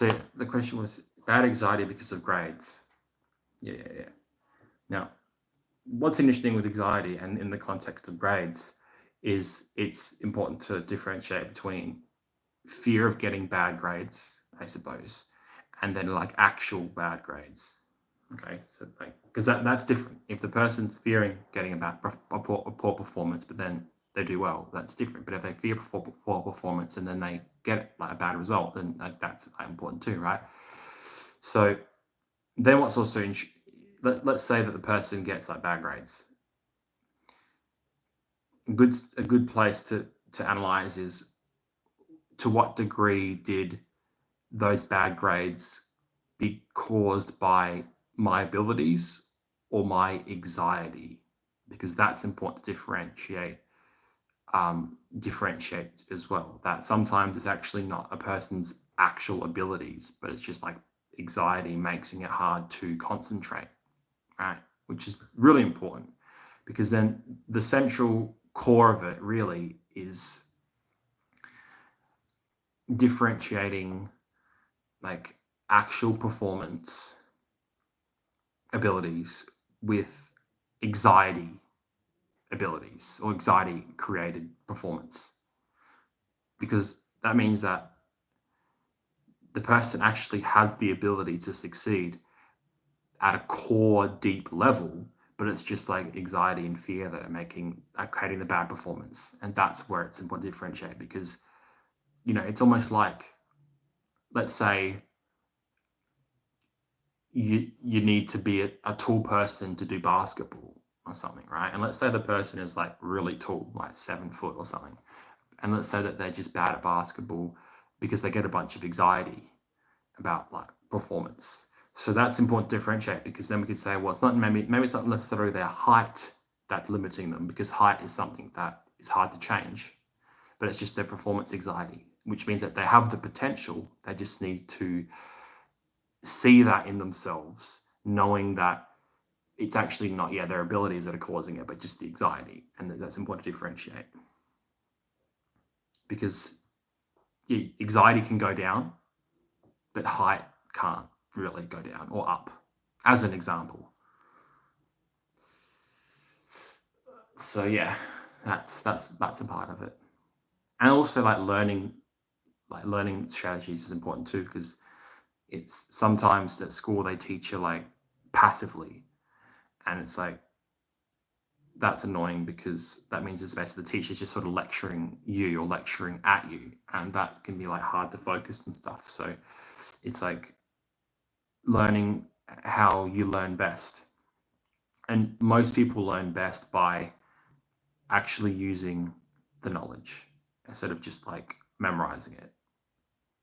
So the question was bad anxiety because of grades. Yeah. Now, what's interesting with anxiety and in the context of grades is it's important to differentiate between fear of getting bad grades, I suppose, and then like actual bad grades. Okay, so like because that's different. If the person's fearing getting a poor performance, but then they do well, that's different. But if they fear poor performance and then they get like a bad result, then that's like, important too, right? So then what's also let's say that the person gets like bad grades. A good place to analyze is to what degree did those bad grades be caused by my abilities or my anxiety, because that's important to differentiate as well. That sometimes it's actually not a person's actual abilities, but it's just like anxiety making it hard to concentrate, right? Which is really important because then the central core of it really is differentiating like actual performance abilities with anxiety abilities or anxiety created performance, because that means that the person actually has the ability to succeed at a core deep level, but it's just like anxiety and fear that are creating the bad performance. And that's where it's important to differentiate, because it's almost like, let's say you need to be a tall person to do basketball or something, right? And let's say the person is like really tall, like 7 foot or something, and let's say that they're just bad at basketball because they get a bunch of anxiety about like performance. So that's important to differentiate, because then we could say, well, it's not maybe it's not necessarily their height that's limiting them, because height is something that is hard to change, but it's just their performance anxiety, which means that they have the potential. They just need to see that in themselves, knowing that it's actually not their abilities that are causing it, but just the anxiety. And that's important to differentiate, because anxiety can go down, but height can't really go down or up, as an example. So yeah, that's a part of it. And also learning strategies is important too, because it's sometimes at school they teach you like passively, and it's like that's annoying, because that means it's basically the teacher's just sort of lecturing you or lecturing at you, and that can be like hard to focus and stuff. So it's like learning how you learn best, and most people learn best by actually using the knowledge instead of just like memorizing it.